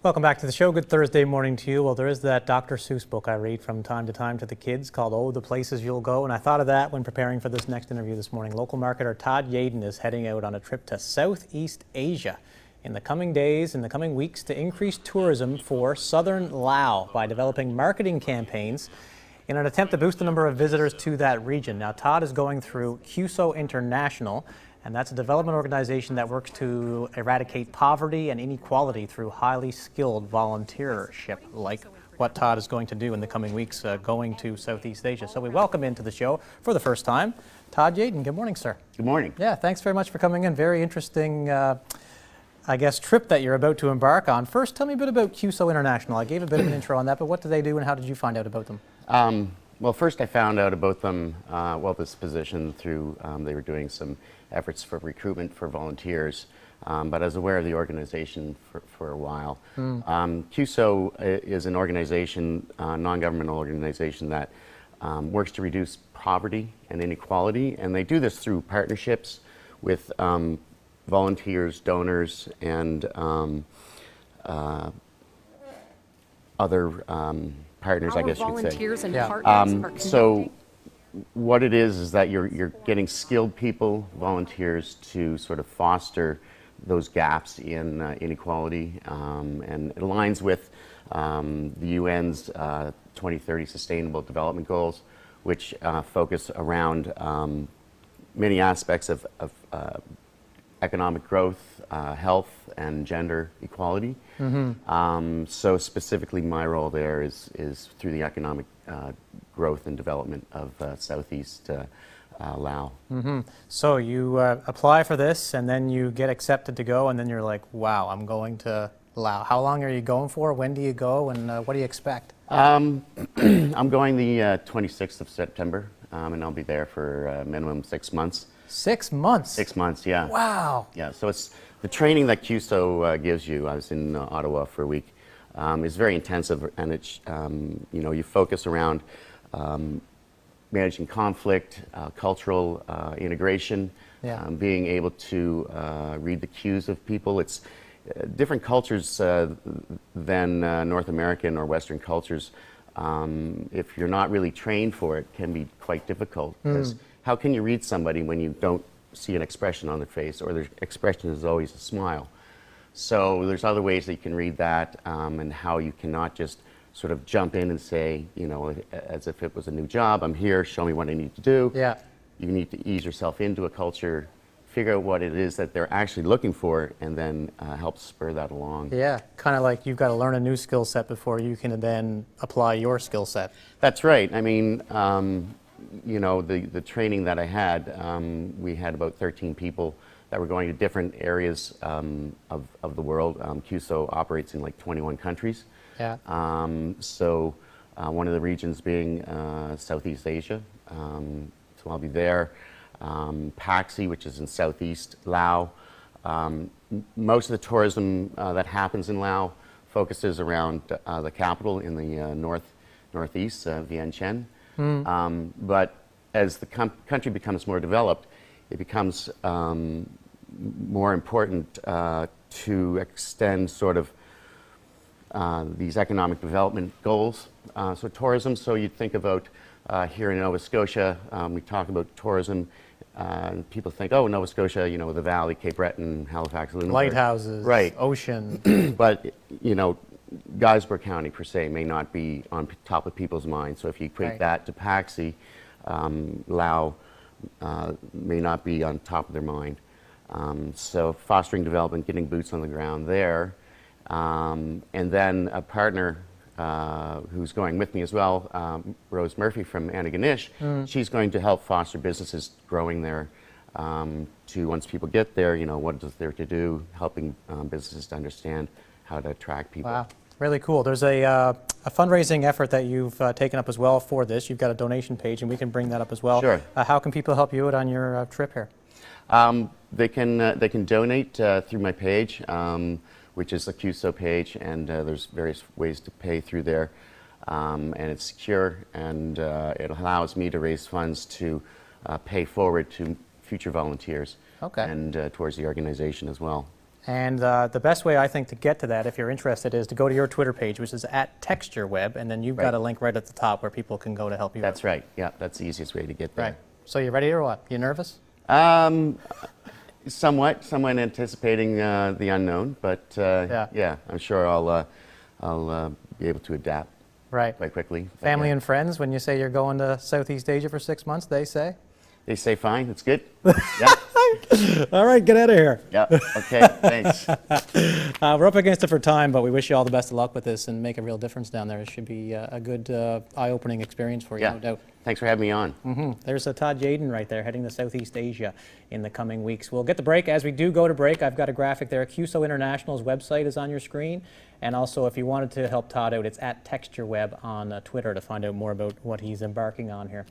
Welcome back to the show. Good Thursday morning to you. Well, there is that Dr. Seuss book I read from time to time to the kids called Oh, the Places You'll Go. And I thought of that when preparing for this next interview this morning. Local marketer Todd Yeadon is heading out on a trip to Southeast Asia in the coming days, in the coming weeks, to increase tourism for southern Laos by developing marketing campaigns in an attempt to boost the number of visitors to that region. Now, Todd is going through Cuso International, and that's a development organization that works to eradicate poverty and inequality through highly skilled volunteership, like what Todd is going to do in the coming weeks, going to Southeast Asia. So we welcome into the show for the first time, Todd Yeadon. Good morning, sir. Good morning. Yeah, thanks very much for coming in. Very interesting, I guess, trip that you're about to embark on. First, tell me a bit about Cuso International. I gave a bit of an intro on that, but what do they do and how did you find out about them? Well, first I found out about them, this position through, they were doing some efforts for recruitment for volunteers, but I was aware of the organization for a while. Cuso is an organization, non-governmental organization that works to reduce poverty and inequality, and they do this through partnerships with volunteers, donors, and other partners, I guess you could say. Volunteers and partners are so what it is that you're getting skilled people, volunteers, to sort of foster those gaps in inequality, and it aligns with the UN's 2030 Sustainable Development Goals, which focus around many aspects of economic growth, health, and gender equality. So specifically my role there is through the economic growth and development of Southeast Laos. So you apply for this and then you get accepted to go and then you're like, wow, I'm going to Laos. How long are you going for? When do you go and what do you expect? I'm going the 26th of September and I'll be there for a minimum 6 months. 6 months? 6 months, yeah. Wow. Yeah, so it's the training that Cuso gives you. I was in Ottawa for a week. Is very intensive, and it's you focus around managing conflict, cultural integration, being able to read the cues of people. It's different cultures than North American or Western cultures. If you're not really trained for it, can be quite difficult. Because how can you read somebody when you don't see an expression on their face, or their expression is always a smile? So there's other ways that you can read that, and how you cannot just sort of jump in and say, as if it was a new job, I'm here, show me what I need to do. Yeah. You need to ease yourself into a culture, figure out what it is that they're actually looking for, and then help spur that along. Yeah, kind of like you've got to learn a new skill set before you can then apply your skill set. That's right. I mean, the training that I had, we had about 13 people that were going to different areas of the world. Cuso operates in like 21 countries. Yeah. So one of the regions being Southeast Asia. So I'll be there. Paxi, which is in Southeast Laos. Most of the tourism that happens in Laos focuses around the capital in the northeast, Vientiane. But as the country becomes more developed, it becomes more important to extend sort of these economic development goals. So tourism, so you'd think about here in Nova Scotia, we talk about tourism, and people think, oh, Nova Scotia, the Valley, Cape Breton, Halifax, Lunenburg. Lighthouses, right. Ocean. But, Guysborough County per se may not be on top of people's minds. So if you equate that to Paxi, Laos may not be on top of their mind. So fostering development, getting boots on the ground there. And then a partner who's going with me as well, Rose Murphy from Antigonish, she's going to help foster businesses growing there to, once people get there, what is there to do, helping businesses to understand how to attract people. Wow. Really cool. There's a fundraising effort that you've taken up as well for this. You've got a donation page, and we can bring that up as well. Sure. How can people help you out on your trip here? They can donate through my page, which is the Cuso page, and there's various ways to pay through there, and it's secure, and it allows me to raise funds to pay forward to future volunteers, and towards the organization as well. And the best way, I think, to get to that, if you're interested, is to go to your Twitter page, which is @TextureWeb, and then you've got a link right at the top where people can go to help you out. That's right. Yeah, that's the easiest way to get there. Right. So you ready or what? You nervous? Somewhat anticipating the unknown, but yeah, I'm sure I'll be able to adapt quite quickly. Family and friends, when you say you're going to Southeast Asia for 6 months, they say? They say fine, it's good. Yeah. All right, get out of here. Yeah, okay, thanks. We're up against it for time, but we wish you all the best of luck with this and make a real difference down there. It should be a good eye-opening experience for you, no doubt. Thanks for having me on. There's Todd Yeadon right there heading to Southeast Asia in the coming weeks. We'll get the break. As we do go to break, I've got a graphic there. Cuso International's website is on your screen. And also, if you wanted to help Todd out, it's @TextureWeb on Twitter to find out more about what he's embarking on here.